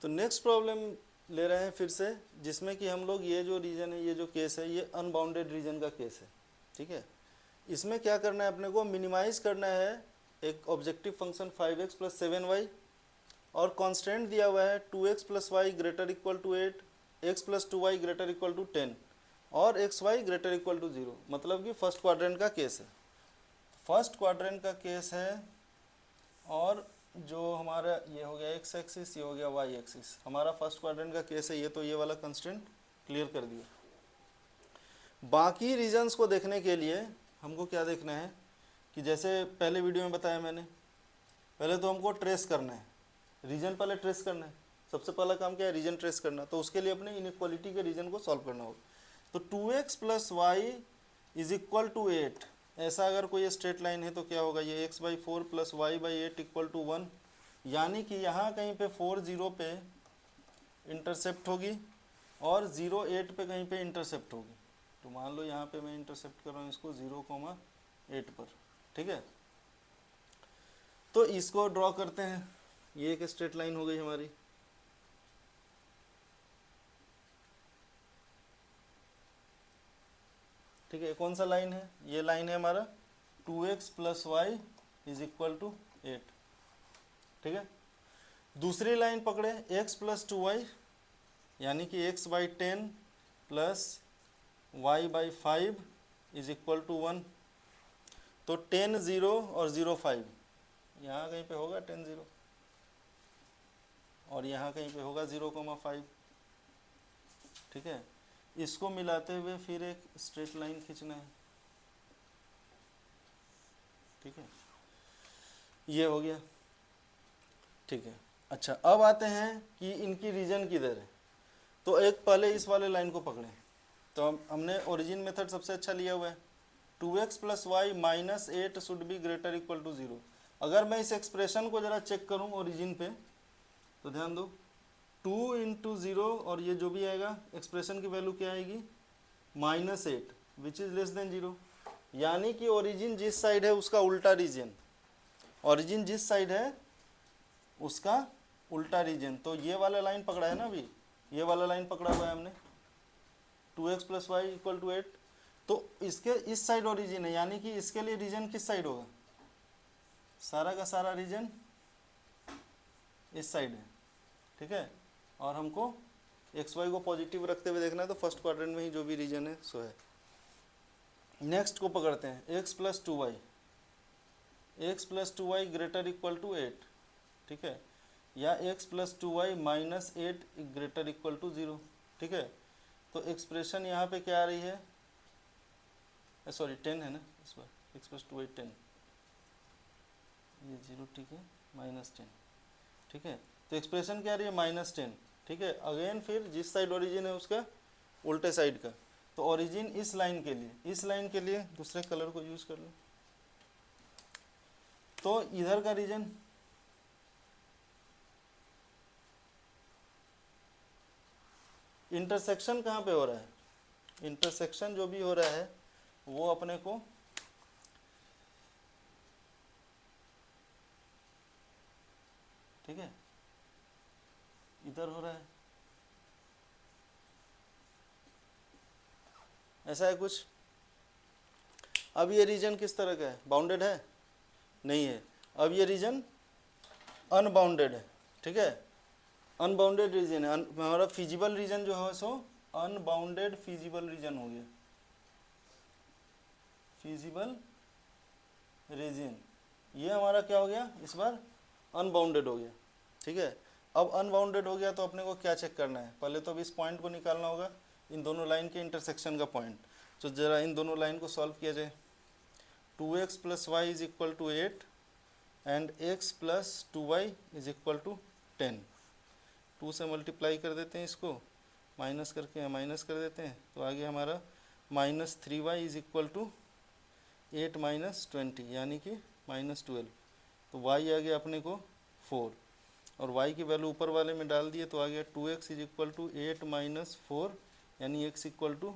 तो next problem ले रहे हैं फिर से, जिसमें कि हम लोग ये जो रीजन है, ये जो केस है, ये अनबाउंडेड रीजन का केस है। ठीक है, इसमें क्या करना है अपने को, मिनिमाइज करना है एक objective function 5x plus 7y, और कॉन्स्टेंट दिया हुआ है 2x plus y greater equal to 8, x plus 2y greater equal to 10 और xy ग्रेटर इक्वल टू 0। मतलब कि फर्स्ट क्वाड्रेंट का केस है, फर्स्ट क्वाड्रेंट का केस है। और जो हमारा ये हो गया एक्स एक्सिस, ये हो गया वाई एक्सिस, हमारा फर्स्ट क्वाड्रेंट का केस है ये। तो ये वाला कंस्ट्रेंट क्लियर कर दिया। बाकी रीजन्स को देखने के लिए हमको क्या देखना है कि जैसे पहले वीडियो में बताया मैंने, पहले तो हमको ट्रेस करना है, रीजन पहले ट्रेस करना है। सबसे पहला काम क्या है, रीजन ट्रेस करना। तो उसके लिए अपने इनइक्वालिटी के रीजन को सॉल्व करना होगा। तो 2x plus y is equal to 8, ऐसा अगर कोई स्ट्रेट लाइन है तो क्या होगा, ये x/4 plus y/8 equal to 1, यानी कि यहाँ कहीं पे 4 0 पे इंटरसेप्ट होगी और 0 8 पे कहीं पे इंटरसेप्ट होगी। तो मान लो यहाँ पे मैं इंटरसेप्ट कर रहा हूँ इसको 0,8 पर। ठीक है, तो इसको ड्रॉ करते हैं। ये एक स्ट्रेट लाइन हो गई हमारी। ठीक है, कौन सा लाइन है, ये लाइन है हमारा 2x plus y is equal to 8। ठीक है, दूसरी लाइन पकड़े x प्लस 2y, यानी कि x/10 plus y/5 is equal to 1। तो 10 0 और 0 5, यहाँ कहीं पे होगा 10 0 और यहाँ कहीं पे होगा 0,5। ठीक है, इसको मिलाते हुए फिर एक स्ट्रेट लाइन खींचना है। ठीक है, ये हो गया। ठीक है, अच्छा अब आते हैं कि इनकी रीजन किधर है। तो एक पहले इस वाले लाइन को पकड़ें। तो हमने ओरिजिन मेथड सबसे अच्छा लिया हुआ है, 2x plus y minus 8 should be greater equal to 0। अगर मैं इस एक्सप्रेशन को जरा चेक करूं ओरिजिन पे, तो ध्यान दो 2 इंटू 0 और ये जो भी आएगा एक्सप्रेशन की वैल्यू क्या आएगी, -8 विच इज लेस देन 0। यानी कि ओरिजिन जिस साइड है उसका उल्टा रीजन, ओरिजिन जिस साइड है उसका उल्टा रीजन। तो ये वाला लाइन पकड़ा है ना, अभी ये वाला लाइन पकड़ा हुआ है हमने, 2x plus Y equal to 8। तो इसके इस साइड ओरिजिन है, यानी कि इसके लिए रीजन किस साइड होगा, सारा का सारा रीजन इस साइड है। ठीक है, और हमको एक्स वाई को पॉजिटिव रखते हुए देखना है, तो फर्स्ट क्वाड्रेंट में ही जो भी रीजन है सो है। नेक्स्ट को पकड़ते हैं x plus 2y, x plus 2y greater equal to 8। ठीक है, या x plus 2y minus 8 greater equal to 0। ठीक है, तो एक्सप्रेशन यहाँ पे क्या आ रही है, सॉरी 10 है ना इस बार, x प्लस 2y 10, ये 0। ठीक है, -10। ठीक है, तो एक्सप्रेशन क्या आ रही है, -10। ठीक है, अगेन फिर जिस साइड ओरिजिन है उसका उल्टे साइड का। तो ओरिजिन इस लाइन के लिए, इस लाइन के लिए दूसरे कलर को यूज कर लो। तो इधर का रीजन इंटरसेक्शन कहाँ पे हो रहा है, इंटरसेक्शन जो भी हो रहा है वो अपने को ठीक है इधर हो रहा है, ऐसा है कुछ। अब ये रीजन किस तरह का है, बाउंडेड है, नहीं है। अब ये रीजन अनबाउंडेड है। ठीक है, अनबाउंडेड रीजन है, हमारा फिजिबल रीजन जो है सो अनबाउंडेड फिजिबल रीजन हो गया, फिजिबल रीजन ये हमारा क्या हो गया, इस बार अनबाउंडेड हो गया। ठीक है, अब अनबाउंडेड हो गया तो अपने को क्या चेक करना है, पहले तो अब इस पॉइंट को निकालना होगा, इन दोनों लाइन के इंटरसेक्शन का पॉइंट। तो जरा इन दोनों लाइन को सॉल्व किया जाए। 2x plus y is equal to 8 and x plus 2y is equal to 10। 2 से मल्टीप्लाई कर देते हैं, इसको माइनस करके माइनस कर देते हैं, तो आगे हमारा -3y is equal to 8 minus 20, यानी कि -12। तो y आ गया अपने को 4 और y की वैल्यू ऊपर वाले में डाल दिए, तो आ गया 2x is equal to 8 minus 4, यानी x इक्वल टू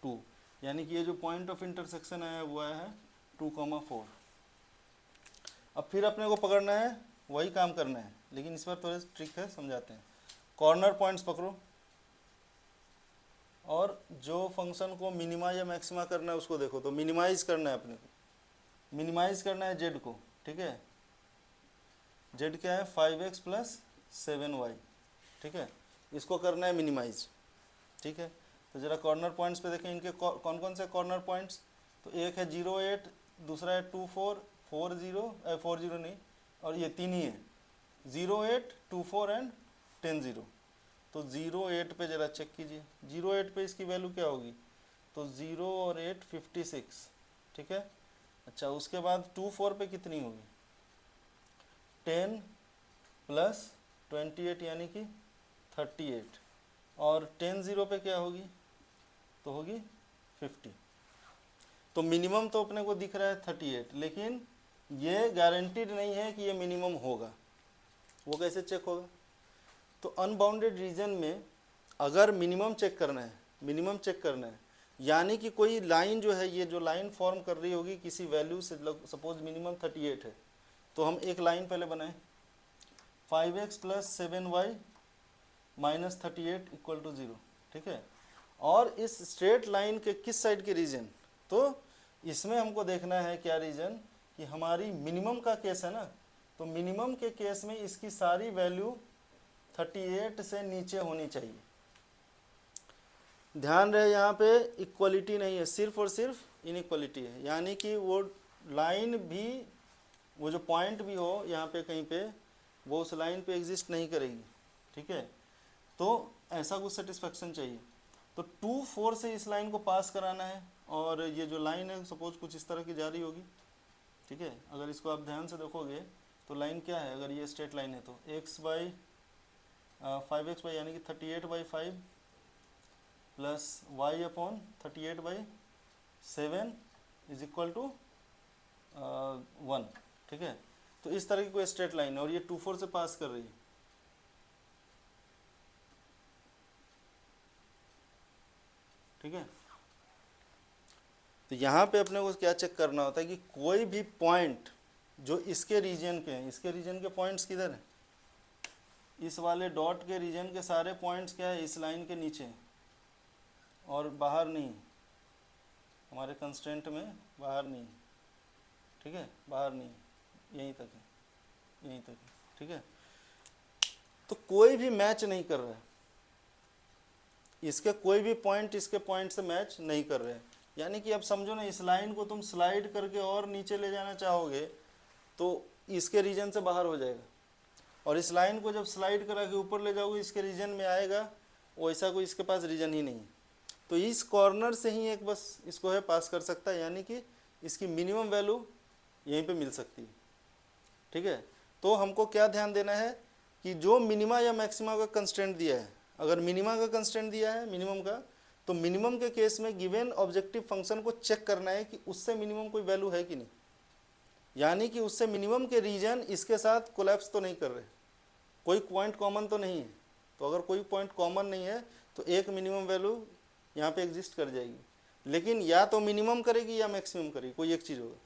2। यानी कि ये जो पॉइंट ऑफ इंटरसेक्शन आया वो आया है 2,4। अब फिर अपने को पकड़ना है, वही काम करना है, लेकिन इस बार थोड़ा ट्रिक है, समझाते हैं। कॉर्नर पॉइंट्स पकड़ो और जो फंक्शन को मिनिमा या मैक्सिमा करना है उसको देखो। तो मिनिमाइज करना है अपने को, मिनिमाइज करना है जेड को, ठीक है। जेड क्या है 5x प्लस 7y, ठीक है, इसको करना है मिनिमाइज, ठीक है। तो जरा कॉर्नर पॉइंट्स पे देखें, इनके कौन कौन से कॉर्नर पॉइंट्स। तो एक है 0 8, दूसरा है 2 4 4 0 4 0 नहीं, और ये तीन ही है 0 8 2 4 एंड 10 0। तो 0 8 पे जरा चेक कीजिए, 0 8 पे इसकी वैल्यू क्या होगी। तो 0 और 8 56, ठीक है। अच्छा उसके बाद 2 4 पे कितनी होगी 10 प्लस 28 यानी कि 38, और 10 0 पे क्या होगी तो होगी 50। तो मिनिमम तो अपने को दिख रहा है 38, लेकिन ये गारंटीड नहीं है कि ये मिनिमम होगा। वो कैसे चेक होगा। तो अनबाउंडेड रीजन में अगर मिनिमम चेक करना है, मिनिमम चेक करना है, यानी कि कोई लाइन जो है, ये जो लाइन फॉर्म कर रही होगी किसी वैल्यू से, सपोज मिनिमम 38 है, तो हम एक लाइन पहले बनाएं 5x plus 7y minus 38 equal to 0, ठीक है। और इस स्ट्रेट लाइन के किस साइड के रीजन, तो इसमें हमको देखना है क्या रीजन, कि हमारी मिनिमम का केस है ना। तो मिनिमम के केस में इसकी सारी वैल्यू 38 से नीचे होनी चाहिए। ध्यान रहे यहाँ पे इक्वलिटी नहीं है, सिर्फ और सिर्फ इनइक्वलिटी है, यानी कि वो लाइन भी, वो जो पॉइंट भी हो यहाँ पे कहीं पे, वो उस लाइन पे एग्जिस्ट नहीं करेगी, ठीक है। तो ऐसा कुछ सेटिस्फेक्शन चाहिए। तो 2 4 से इस लाइन को पास कराना है, और ये जो लाइन है सपोज कुछ इस तरह की जा रही होगी, ठीक है। अगर इसको आप ध्यान से देखोगे तो लाइन क्या है, अगर ये स्ट्रेट लाइन है तो x बाई 5x बाई यानी कि 38/5 plus y upon 38/7 is equal to 1, ठीक है। तो इस तरह की कोई स्ट्रेट लाइन है और ये 2 4 से पास कर रही है, ठीक है। तो यहाँ पे अपने को क्या चेक करना होता है कि कोई भी पॉइंट जो इसके रीजन के हैं, इसके रीजन के पॉइंट्स किधर हैं, इस वाले डॉट के रीजन के सारे पॉइंट्स क्या है, इस लाइन के नीचे और बाहर नहीं, हमारे कंस्ट्रेंट में बाहर नहीं, ठीक है, बाहर नहीं, यहीं तक है, यहीं तक है, ठीक है। तो कोई भी मैच नहीं कर रहा है, इसके कोई भी पॉइंट इसके पॉइंट से मैच नहीं कर रहे हैं। यानी कि अब समझो ना, इस लाइन को तुम स्लाइड करके और नीचे ले जाना चाहोगे तो इसके रीजन से बाहर हो जाएगा, और इस लाइन को जब स्लाइड करा के ऊपर ले जाओगे इसके रीजन में आएगा, वैसा कोई इसके पास रीजन ही नहीं है। तो इस कॉर्नर से ही एक बस इसको है पास कर सकता है, यानी कि इसकी मिनिमम वैल्यू यहीं पे मिल सकती है, ठीक है। तो हमको क्या ध्यान देना है कि जो मिनिमा या मैक्सिमा का कंस्ट्रेंट दिया है, अगर मिनिमा का कंस्ट्रेंट दिया है मिनिमम का, तो मिनिमम के केस में गिवन ऑब्जेक्टिव फंक्शन को चेक करना है कि उससे मिनिमम कोई वैल्यू है कि नहीं, यानी कि उससे मिनिमम के रीजन इसके साथ कोलैप्स तो नहीं कर रहे, कोई पॉइंट कॉमन तो नहीं है। तो अगर कोई पॉइंट कॉमन नहीं है तो एक मिनिमम वैल्यू यहाँ पे एग्जिस्ट कर जाएगी, लेकिन या तो मिनिमम करेगी या मैक्सिमम करेगी, कोई एक चीज़ होगा,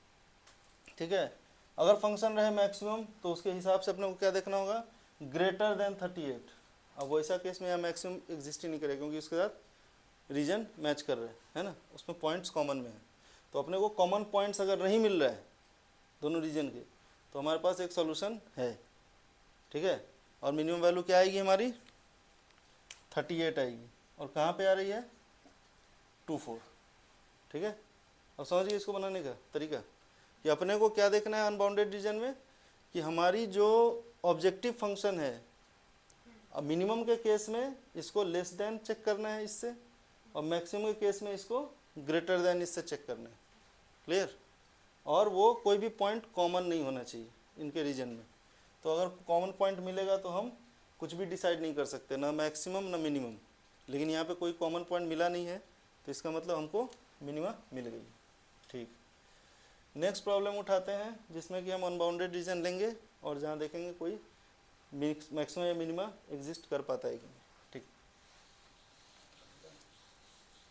ठीक है। अगर फंक्शन रहे मैक्सिमम तो उसके हिसाब से अपने को क्या देखना होगा, ग्रेटर देन 38। अब वैसा केस में यहाँ मैक्सिमम एग्जिस्ट ही नहीं करेगा क्योंकि उसके साथ रीजन मैच कर रहे हैं, है ना, उसमें पॉइंट्स कॉमन में है। तो अपने को कॉमन पॉइंट्स अगर नहीं मिल रहा है दोनों रीजन के, तो हमारे पास एक सॉल्यूशन है, ठीक है। और मिनिमम वैल्यू क्या आएगी हमारी 38 आएगी, और कहाँ पे आ रही है 2 4, ठीक है। अब समझिए इसको बनाने का तरीका कि अपने को क्या देखना है अनबाउंडेड रीजन में, कि हमारी जो ऑब्जेक्टिव फंक्शन है, अब मिनिमम के केस में इसको लेस देन चेक करना है इससे, और मैक्सिमम के केस में इसको ग्रेटर देन इससे चेक करना है, क्लियर। और वो कोई भी पॉइंट कॉमन नहीं होना चाहिए इनके रीजन में। तो अगर कॉमन पॉइंट मिलेगा तो हम कुछ भी डिसाइड नहीं कर सकते, ना मैक्सिमम ना मिनिमम। लेकिन यहाँ पे कोई कॉमन पॉइंट मिला नहीं है, तो इसका मतलब हमको मिनिमा मिल गई, ठीक। नेक्स्ट प्रॉब्लम उठाते हैं जिसमें कि हम अनबाउंडेड रीजन लेंगे और जहाँ देखेंगे कोई मैक्सिमम या मिनिमा एग्जिस्ट कर पाता है कि नहीं।